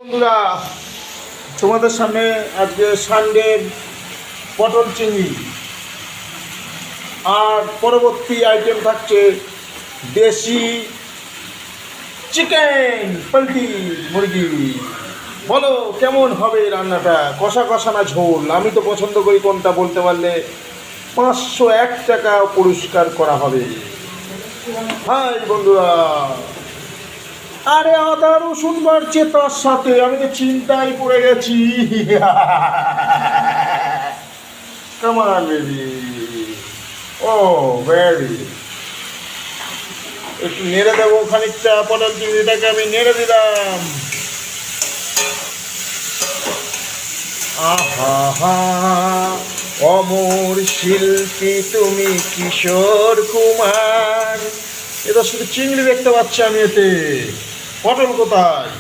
বন্ধুরা, তোমাদের সামনে আজকে সানডে পটল চিংড়ি আর পরবর্তী আইটেম থাকছে দেশি চিকেন পোলট্রি মুরগি। বলো কেমন হবে রান্নাটা, কষা কষা না ঝোল? আমি তো পছন্দ করি কোনটা বলতে পারলে 501 টাকা পুরস্কার করা হবে। হাই বন্ধুরা, আরে আদা রসুন বাড়ছে তার সাথে, আমি তো চিন্তায় পড়ে গেছি। কামান বেবি, ও বেবি, একটু নেড়ে দেবো খানিকটা পটল চিংড়িটাকে, আমি নেড়ে দিলাম। আহা হা, অমর শিল্পী তুমি কিশোর কুমার। এটা শুধু চিংড়ি দেখতে পাচ্ছি আমি, এতে পটল কোথায়?